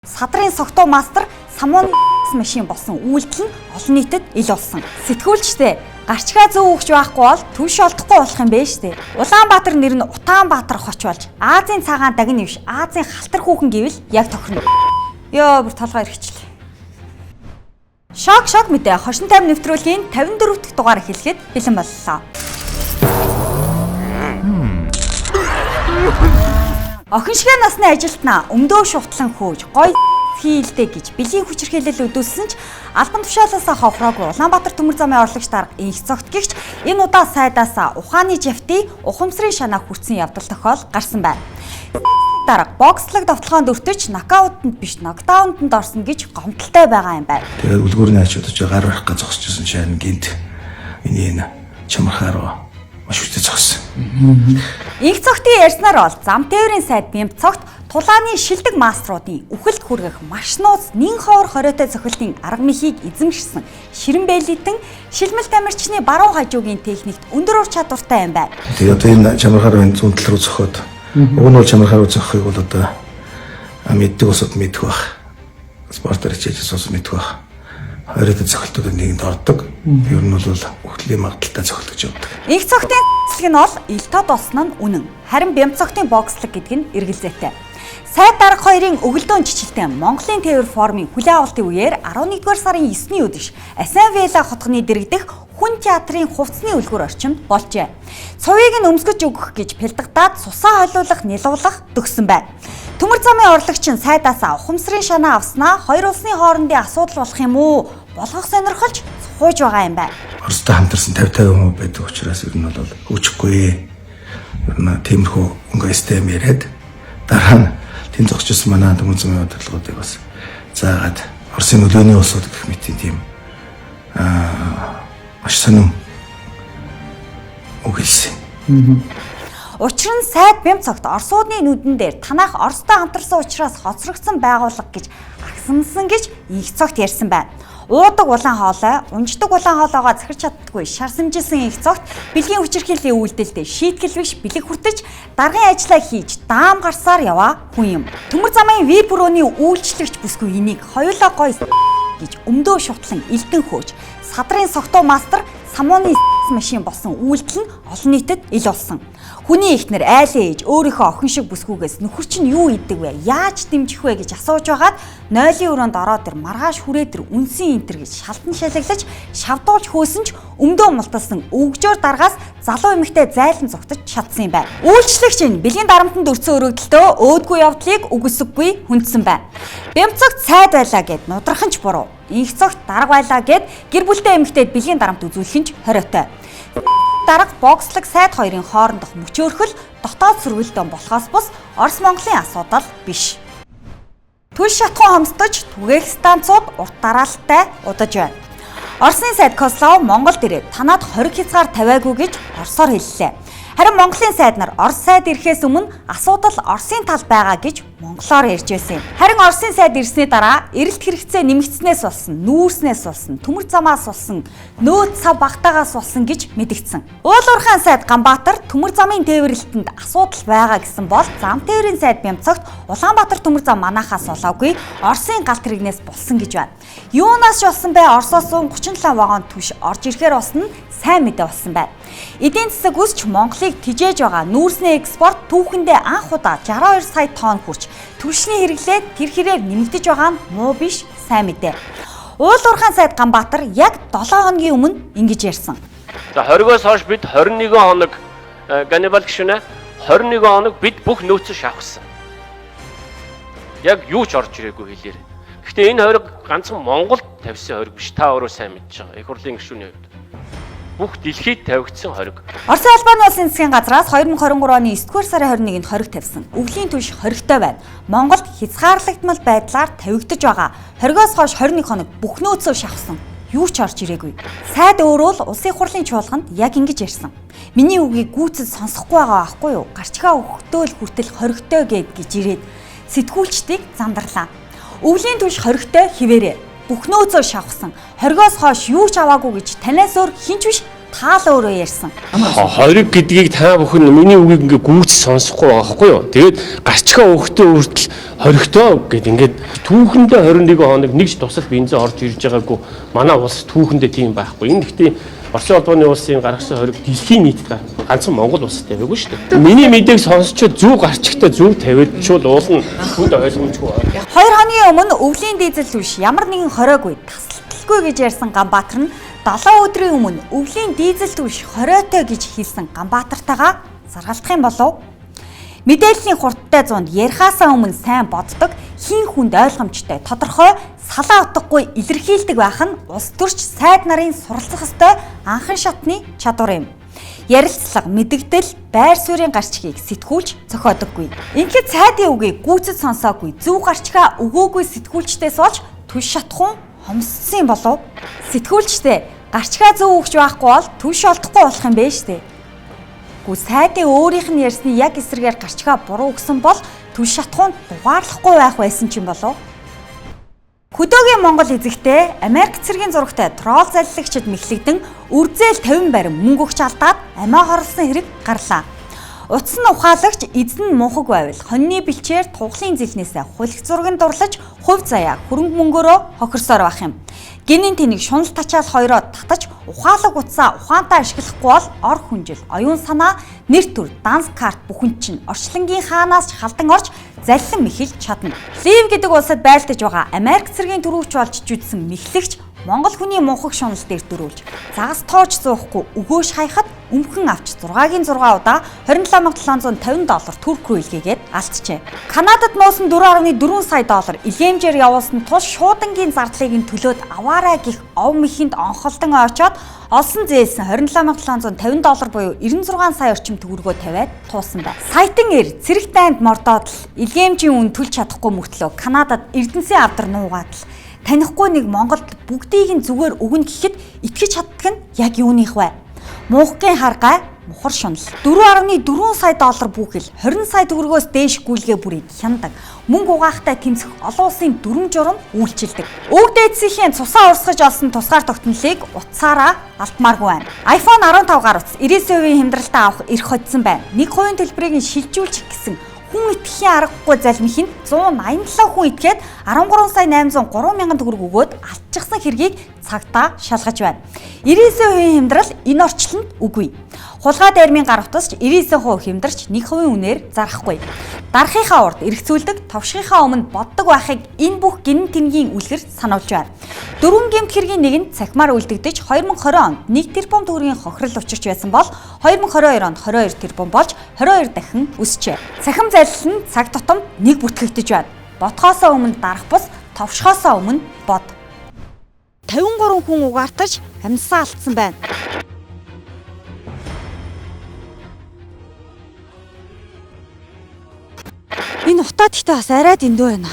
Садрын согтуу мастер самууны машин болсон үйлдэл нь олон нийтэд ил болсон. Сэтгүүлчтэй гарчгаа зөв өгч байхгүй бол түвш олдохгүй болох юм бэ штэ. Улаанбаатар нэр нь Утаанбаатар хоч болж Азийн цагаан дагны биш Азийн халтар хүүхэн гэвэл яг тохирно. Ёо бүр толгой ирчихлээ. Шок мэдээ хошин тайм нэвтрүүлгийн 54 дахь дугаар эхлэхэд бэлэн боллоо. Охин шиг насны ажилтнаа өмдөө шувтлан хөөж гой хийлдэ гэж бэлгийн хүчирхээлэл өдөөссөн ч албан тушаалаасаа хохроогүй Улаанбаатар төмөр замын орлогч дарга инх цогт гихч энэ удаа сайдаасаа ухааны жавти ухамсарын шанаа хүртсэн явдал тохиол гарсан байна. Дарга бокслог довтлогоонд өртөж нокаутанд биш нокдаунд орсон гэж гомдолтой байгаа юм байна. Тэгээд үлгүүрний ачуудаж гар барих гэж зогсчихсон шаан гинт энэ чамрахаар маш хүчтэй зогссон. Инх цогтын ярьснаар бол зам тээврийн сайд бямт цогт тулааны шилдэг маструудын үхэлд хүргэх маш нууц нэн ховор хориотой цохилтын арга мэхийг эзэмшсэн ширэн бэлитэн шилмэл тамирчны баруун хажуугийн техникт өндөр ур чадвартай юм байна. Тэгээд одоо энэ чамрахаар энэ зүүн тал руу зохиод уг нь бол чамрахаар зохихыг бол одоо мэддэг усад мэдэх бах. Спортоор хичээж сус мэдэх бах. Хоёрын цохилтуудад нэгэнд ордог. Ер нь бол үхлийн магадaltaй цохилт гэж явдаг. Инх цогтын цэцлэг нь бол ил тод болсон нь үнэн. Харин бямт цогтын бокслог гэдэг нь эргэлзээтэй. Сайд дарга хоёрын өгөлдөөн чичилтэй Монголын тээвэр форумын хүлээн авалтын үеэр 11-р сарын 9-ний өдөр Асанвела хотгоны дэргэдэх хүн театрын хувцсны үлгэр орчимд болжээ. Цувыг нь өмсгөж өгөх гэж бэлдагдаад цусаа хойлуулах, нялуулах төгссөн байна. Төмөр замын орлогч нь сайдаасаа ухамсарын шанаа авснаа хоёр улсын хоорондын асуудал болох юм уу? Болгох сонирхолж цухууж байгаа юм байна. Оростой хамтарсан 50-50 хүмүүс байдаг учраас ер нь бол хөөчихгүй. Ер нь тиймэрхүү өнгө систем яриад дараа нь тэнд зогсчихсан манай төмөр замын бодлогоодыг бас заагаад Оросын нөлөөний улсууд гэх мэт тийм маш сонирм үгэлсэн. Учир нь сайд бямт цогт Оросуудны нүдэн дээр танах Оростой хамтарсан учраас хоцрогдсон байгууллага гэж агсансан гэж инх цогт ярьсан байна. Уудаг улаан хоолой, унждаг улаан хоолойгоо захирч чаддаггүй шарсамжилсан инх цогт бэлгийн хүчирхийллийн үйлдэлд шийтгэл биш бэлэг хүртэж даргын ажиллаа хийж даам гарсаар яваа хүн юм. Төмөр замын V Pro-ны үйлчлэгч бүсгүй энийг хоёулаа гой гэж өмдөө шутлан элдэн хөөж садрын согтуу мастер самууны машин болсон үйлдэл нь олон нийтэд ил болсон. Хүний ихнэр айлын ээж өөрийнхөө охин шиг бүсгүйгээс нөхөр чинь юу идэг вэ? Яаж дэмжих вэ гэж асууж байгаад нойлын өрөөнд ороод ир маргааш хүрээдэр үнсэн энтер гэж шалтан шалиглаж шавдуулж хөөсөн ч өмдөө мулталсан өвгжөөр даргаас залуу эмэгтэй зайлан зогтож чадсан юм байна. Үйлчлэгч нь бэлгийн дарамтанд өрцөн өргөдөлтөө өөдгүй явдлыг үгүйсэггүй хүндсэн байна. Бямт цогт сайд байлаа гэд нудрахын ч буруу. Инх цогт дарга байлаа гэд гэр бүлтэй эмэгтэйд бэлгийн дарамт үзүүлэх нь ч хориотой. Дарга бокслог сайд хоёрын хоорондох мөчөөрхөл дотоод сөргөлдөөн болохоос бус Орос Монголын асуудал биш. Түл шатхуун хомсдож түгээх станцууд урт дараалттай удаж байна. Оросын сайд Кослов Монголд ирээд танаад 20 хязгаар тавиагүй гэж Оросоор хэллээ. Харин Монголын сайд нар Орос сайд ирэхээс өмнө асуудал Оросын тал байгаа гэж монголоор ярьж байсан юм. Харин Оросын сайд ирсний дараа эрэлт хэрэгцээ нэмэгдснээс болсон, нүүрснээс болсон, төмөр замаас болсон, нөөц цав багтаагаас болсон гэж мэдгдсэн. Уулуурхайн сайд Ганбаатар төмөр замын тээвэрлэлтэнд асуудал байгаа гэсэн бол зам тээврийн сайд бямт цогт Улаанбаатар төмөр зам манахаас болоогүй Оросын галт хэрэгнээс болсон гэж байна. Юунаас болсон бэ? Оросоос 37 вагон түвш орж ирэхээр болсон нь сайн мэдээ болсон байна. Эдийн засаг өсч Монголыг тижээж байгаа нүүрсний экспорт түүхэндээ анх удаа 62 сая тонн хүрч түвшний хэрэглээ тэр хэрээр нэмэгдэж байгаа нь муу биш сайн мэдээ. Уулуурхайн сайд Ганбаатар яг 7 хоногийн өмнө ингэж ярьсан. За 20-оос хойш бид 21 хоног ганибал гişүнэ 21 хоног бид бүх нөөцөө шавхсан. Яг юу ч орж ирээгүй хэлээр. Гэхдээ энэ хориг ганцхан Монголд тавьсан хориг биш. Та өөрөө сайн мэдж байгаа. Их хурлын гишүүний хувьд бүх дэлхийд тавигдсан хориг. Оросын албаны улсын засгийн газраас 2023 оны 9-р сарын 21-нд хориг тавьсан. Өвлийн түвш хоригтой байна. Монголд хязгаарлагдмал байдлаар тавигдж байгаа. Хоригоос хойш 21 хоног бүх нөөцөө шавхсан. Юу ч орж ирээгүй. Сайд өөрөө л улсын хурлын чуулганд яг ингэж ярьсан. Миний үгийг гүйцэд сонсохгүй байгаа байхгүй юу? Гарчгаа өгөхдөө л хүртэл хоригтой гэж ирээд сэтгүүлчдийг зандарлаа. Өвлийн түвш хоригтой хിവэрээ бүх нөөцөө шавхсан. Хоригоос хойш юу ч аваагүй гэж танаас өөр хинч биш таал өөрөө ярьсан. Хориг гэдгийг та бүхэн миний үгийг ингээ гүйц сонсохгүй байгаа байхгүй юу? Тэгээд гарчгаа өөхтөө өөртөл хоригтой гэд ингээд түүхэндээ 21 хоног нэгж тусал бензин орж ирж байгаагүй манай улс түүхэндээ тийм байхгүй. Энэ гэхдээ Оросын улбаны улсын гаргасан хориг дэлхийн нийтэд ганцхан Монгол улсад тавиагүй шүү дээ. Миний мэдээг сонсчод зөв гарчигтай зөв тавиад чул уулна хүнд ойлгомжгүй. 2 хоногийн өмнө өвлийн дизель түвш ямар нэгэн хоройгүй тасалдалгүй гэж ярьсан Ганбаатар нь 7 өдрийн өмнө өвлийн дизель түвш хоройтой гэж хэлсэн Ганбаатартайгаа заргалдах юм болов? Мэдээллийн хурдтай зуунд ярихаасаа өмнө сайн боддог, хин хүнд ойлгомжтой, тодорхой, салаа утгагүй илэрхийлдэг байх нь улс төрч сайд нарын суралцах ёстой анхан шатны чадвар юм. Ярилцлага, мэдэгдэл, байр суурийн гарчгийг сэтгүүлж зохиодоггүй. Ингээд сайдын үгийг гүйцэд сонсоогүй, зөв гарчгаа өгөөгүй сэтгүүлчдээс олж түш шатхун хомссон юм болов? Сэтгүүлчдээ гарчгаа зөв өгч байхгүй бол түш олдохгүй болох юм бэ штэ. Гү сайдын өөрийнх нь ярьсны яг эсрэгээр гарчгаа буруу өгсөн бол түш шатхуун дугаарлахгүй байх байсан ч юм болов? Хөдөөгийн Монгол эзэгтэй Америк цэргийн зурагтай трол залилагчид мэхлэгдэн үрзээл 50 барин мөнгө өгч алдаад амиа хорлсон хэрэг гарлаа. Утас нь ухаалагч эзэн нь мунхаг байвал хоньны бэлчээр тухлын зэлнээсээ хулигч зургийг дурлаж хувь заяа хөрөнгө мөнгөөрөө хохирсоор байх юм. Гинийн тэнийг шунал тачаал хоёроо татаж ухаалаг утсаа ухаантай ашиглахгүй бол ор хүнжил, оюун санаа, нэр төр, данс карт бүхэн чинь орчлонгийн хаанаас ч халдан орж заллин мэхэлж чадна. Лив гэдэг улсад байлдаж байгаа Америк цэргийн төрөвч болж жүжсэн мэхлэгч Монгол хүний мунхаг шунал дээр дөрүүлж загас тоож зуухгүй өгөөш хайхад өмхөн авч 6-гийн 6 удаа $27750 турк руу илгээгээд алджээ. Канадад нуусан $4.4 сая илгээмжээр явуулсан тул шуудангийн зардлыг нь төлөөд аваарай гих ов мэхэнд онхолдон очоод олсон зээлсэн $27750 буюу 96 сая орчим төгрөгөө тавиад туусан байна. Сайтан эр цэрэг дайнд мордоод л илгээмжийн үн төлж чадахгүй мөртлөө Канадад Эрдэнэсийн авдар нуугаад л танихгүй нэг Монголд бүгдийг нь зүгээр өгнө гэхэд итгэж чаддаг нь яг юуных вэ? Мунхгийн харгай мухар шунал. $4.4 сая бүхэл 20 сая төгрөгөөс дээш гүйлгээ бүрийг хяндаг. Мөнгө угаахтай тэмцэх олон улсын дүрм журам үйлчилдэг. Өг дээдсийн цусаа урсгаж олсон тусгаар тогтнолыг утсаараа алдмааргүй байна. iPhone 15 гар утас 99% хямдралтай авах эрх hodсон байна. 1% төлбөрийг нь шилжүүлчих гэсэн хүн итгэхийн аргагүй залмихынд 187 хүн итгээд 13,803 мянган төгрөг өгөөд алдчихсан хэргийг цагтаа шалгаж байна. 99% хямдрал энэ орчлонд үгүй. Хулгай дайрмын гар утасч 99% хямдарч 1% үнээр зарахгүй. Дарахынхаа урд эргцүүлдэг, товшихынхаа өмнө боддог байхыг энэ бүх гинэн тэнгийн үлгэр сануулж байна. 4 гэмт хэргийн нэгэнд цахимаар үлдэгдэж 2020 онд 1 тэрбум төгрөгийн хохирол учирч байсан бол 2022 онд 22 тэрбум болж 22 дахин өсчээ. Цахим залил нь цаг тутамд нэг бүтгэгдэж байна. Ботхоосоо өмнө дарах бус, товшихоосоо өмнө бод. 53 хүн угаартаж амьсаа алдсан байна. Энэ утаа гэхдээ бас арай дэндүү байна.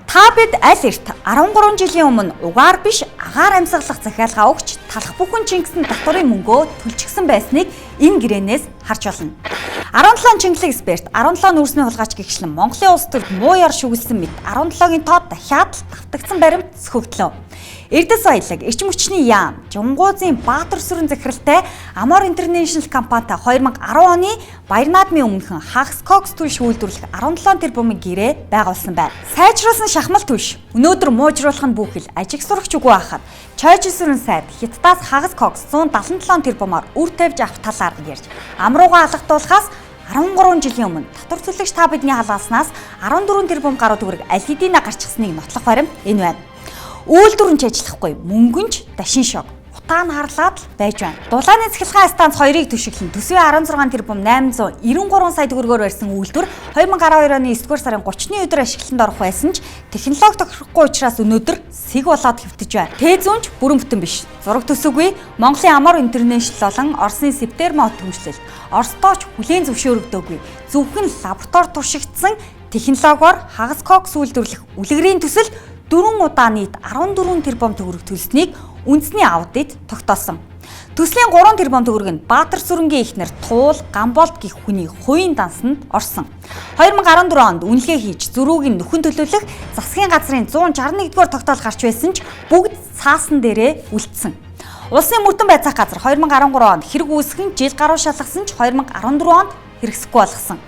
Та бид аль эрт 13 жилийн өмнө угаар биш агаар амьсгалах захиалгаа өгч талах бүхэн Чингисийн татварын мөнгөө төлчихсөн байсныг энэ гэрээнээс харж болно. 17 Чингэлэг эксперт 17 нүүрсний хулгайч гэгчлэн Монголын улс төрд муу яр шүглсэн мэт 17-гийн тоо дахиад давтагдсан баримт зөвхөгдлөө. Эрдэс баялаг, эрчим хүчний яам, Жунгуузын Баатар сүрэн захиралтай Amor International компанитай 2010 оны Баяр наадмын өмнөхөн Hagis Cox түвш үйлдвэрлэх 17 тэрбумын гэрээ байгуулсан байна. Сайжруулсан шахмал түвш өнөөдөр муужруулах нь бүхэл ажиг сурагч үгүй байхад Чойж сүрэн сайд Хятадаас Hagis Cox 177 тэрбумаар үр тавьж авах талаар ярьж амруугаа алгадуулахаас 13 жилийн өмнө татвар төлөгч та бидний халааснаас 14 тэрбум гаруй төгрөг аль хэдийнэ гарчихсныг нотлох баримт энэ байна. Үйлдвэрч ажиллахгүй мөнгөнч дашин шог утаа нь харлаад л байж байна. Дулааны цахилгаан станц 2-ыг төшөглөн төсвийн 16 тэрбум 893 сая төгрөгөөр барьсан үйлдвэр 2012 оны 9-р сарын 30-ны өдөр ашиглалтанд орох байсан ч технологи тохирохгүй учраас өнөөдөр сэг болоод хэвтэж байна. Тезүнч бүрэн бүтэн биш. Зураг төсөвгүй Монголын Amor International болон Оросын Septermo төмжлөл Оростооч хүлээн зөвшөөрөгдөөгүй. Зөвхөн лаборатори туршигдсан технологиор Hagis Cox үйлдвэрлэх үлгэрийн төсөл 4 удаа нийт 14 тэрбум төгрөг төлснийг үндэсний аудит тогтоосон. Төслийн 3 тэрбум төгрөг нь Баатар сүрэнгийн эхнэр Туул Гамболд гэх хүний хувийн дансанд орсон. 2014 онд үнэлгээ хийж зөрүүг нь нөхөн төлөвлөх засгийн газрын 161-р тогтоол гарч байсан ч бүгд цаасан дээрээ үлдсэн. Улсын мөрдөн байцаах газар 2013 онд хэрэг үүсгэн жил гаруй шалгасан ч 2014 онд хэрэгсэхгүй болгосон.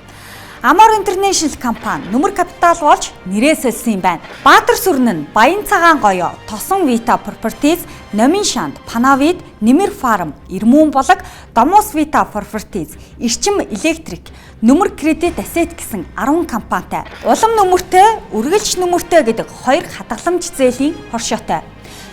Amor International компани нөмөр капитал болж нэрээ сольсон юм байна. Баатар сүрэн нь Баян цагаан гоёо, Тосон Vita Properties, Номин Шанд, Панавид, Нэмэр фарм, Ирмүүн болог, Домос Vita Properties, Эрчим электрик, Нөмөр кредит ассет гэсэн 10 компанитай. Улам нөмөртэй, үргэлж нөмөртэй гэдэг 2 хадгаламж зээлийн хоршоотой.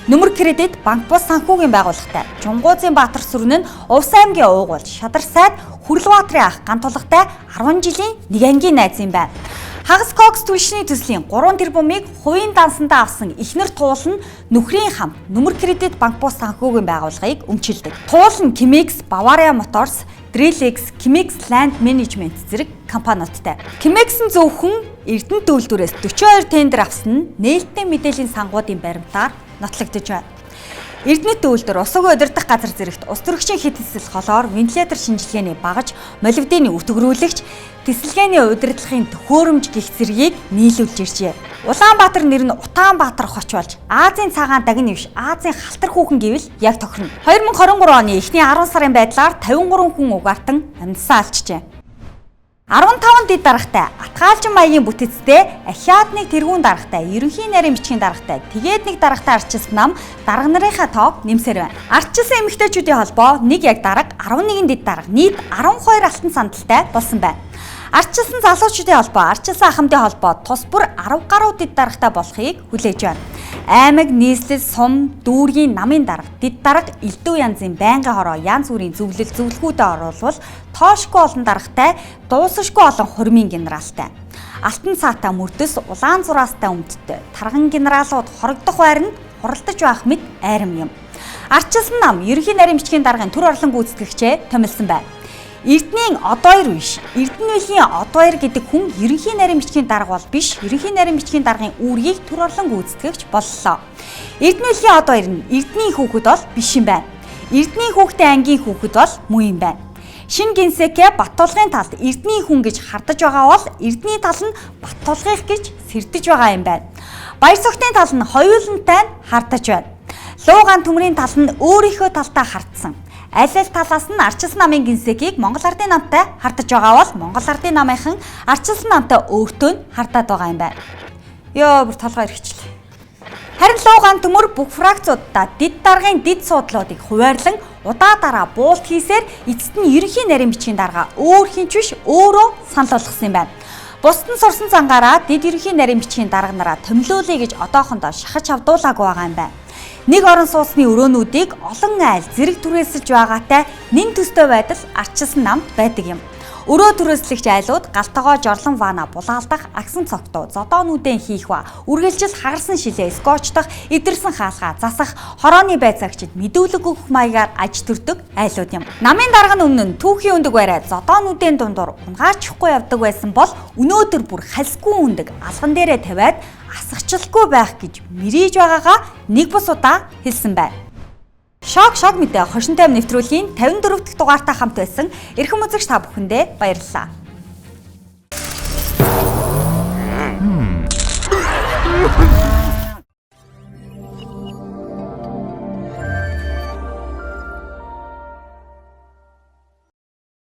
Нөмөр кредит банк бус санхүүгийн байгууллагатай. Жунгуузын Баатар сүрэн нь Увс аймгийн уугуул Шадар сайд Хүрлбаатрын ах гантулгатай 10 жилийн нэг ангийн найз юм байна. Хагас Кокс түлшний төслийн 3 тэрбумыг хувийн дансандаа авсан эхнэр Туул нь нөхрийн хамт Нөмөр кредит банк бус санхүүгийн байгууллагыг өмчилдөг. Туул нь Kimex, Bavaria Motors, Drillex, Kimex Land Management зэрэг компаниудтай. Kimex нь зөвхөн Эрдэнэ төлөвлөрөөс 42 тендер авсан нь нээлттэй мэдээллийн сангуудын баримтаар нотлогдож байна. Эрдэнэ төвлөрд усгүй удирдах газар зэрэгт ус төрөгчийн хэтэлцэл холоор вентилятор шинжилгээний багаж, моливдины өтгөрүүлэгч, тесэлгээний удирдлагын төхөөрөмж гэх зэргийг нийлүүлж иржээ. Улаанбаатар нэр нь Утаанбаатар хоч болж Азийн цагаан дагны биш Азийн халтар хүүхэн гэвэл яг тохирно. 2023 оны эхний 10 сарын байдлаар 53 хүн угаартан амьдсан алчжээ. 15 дид даргатай, Атгаалжин маягийн бүтэцтэй, Ахиадныг тэргүүн даргатай, Ерөнхий нарийн бичгийн даргатай, тэгээд нэг даргатай ардчилсан нам дарга нарынхаа тоог нэмсээр байна. Ардчилсан эмэгтэйчүүдийн холбоо нэг яг дарга, 11 дид дарга, нийт 12 алтан сандалтай болсон байна. Ардчилсан залуучуудын холбоо, ардчилсан ахмадын холбоо тус бүр 10 гаруй дид даргатай болохыг хүлээж байна. Аймаг, нийслэл, сум, дүүргийн намын дарга, дид дарга, элдв янзын байнгын хороо, янз бүрийн зөвлөлгүүдэд оруулвал тоошгүй олон даргатай, дуусашгүй олон хурмын генералтай. Алтан цаатай мөрдөс, улаан зураастай өмдтэй, тарган генералууд хорогдох байр нь хуралдаж байх мэт айрам юм. Ардчилсан нам ерөнхий нарийн бичгийн даргын төр орлон гүйцэтгэгчээ томилсон байна. Эрдэнийн одоёр биш, Эрдэнэвлийн одоёр гэдэг хүн ерөнхий нарийн бичгийн дарга бол биш, ерөнхий нарийн бичгийн даргын үүргийг төр орлон гүйцэтгэгч боллоо. Эрдэнэвлийн одоёр нь Эрдэнийн хүүхэд бол биш юм байна. Эрдэнийн хүүхдээ ангийн хүүхэд бол муу юм байна. Шинэ генсэкэ Баттулгын талд Эрдэнийн хүн гэж хардаж байгаа бол Эрдэнийн тал нь Баттулгынх гэж сэрдэж байгаа юм байна. Баяр цогтын тал нь хоёулантай нь хардаж байна. Луугаан төмрийн тал нь өөрийнхөө талтай хардсан. Аль аль талаас нь ардчилсан намын генсэкийг Монгол Ардын намтай хардаж байгаа бол Монгол Ардын намынхан ардчилсан намтай өөртөө нь хардаад байгаа юм байна. Ёо бүр толгой ирчихлээ. Харин луугаан төмөр бүх фракцуудаа дид даргын дид суудлуудыг хуваарлан удаа дараа буулт хийсээр эцэст нь ерөнхий нарийн бичгийн дарга өөр хинч биш өөрөө санал болгосон юм байна. Бусд нь сурсан цангаараа дид ерөнхий нарийн бичгийн дарга нараа томилуулъя гэж одоохондоо шахаж авдуулаагүй байгаа юм байна. Нэг орон сууцны өрөөнүүдийг олон айл зэрэг түрээсэлж байгаатай нэн төстэй байдал ардчилсан намд байдаг юм. Өрөө түрээслэгч айлууд галтогоо жорлон вана булаалдах, агсан цогтуу, зодоонуудын хийх ба үргэлжил хагарсан шилээ скотчдох, эдэрсэн хаалгаа засах, хорооны байцаагчид мэдүүлэг өгөх маягаар аж төрдөг айлууд юм. Намын дарга нь өмнө нь түүхийн өндөг барай зодоонуудын дундуур унгаарчихгүй явдаг байсан бол өнөөдөр бүр хальсгүй өндөг алган дээрээ тавиад асгачлахгүй байх гэж мэрийж байгаагаа нэг бус удаа хэлсэн байна. Шок мэдээ хошинтой нэвтрүүлгийн 54 дахь дугаартай хамт байсан эрхэм үзэгч та бүхэндээ баярлалаа.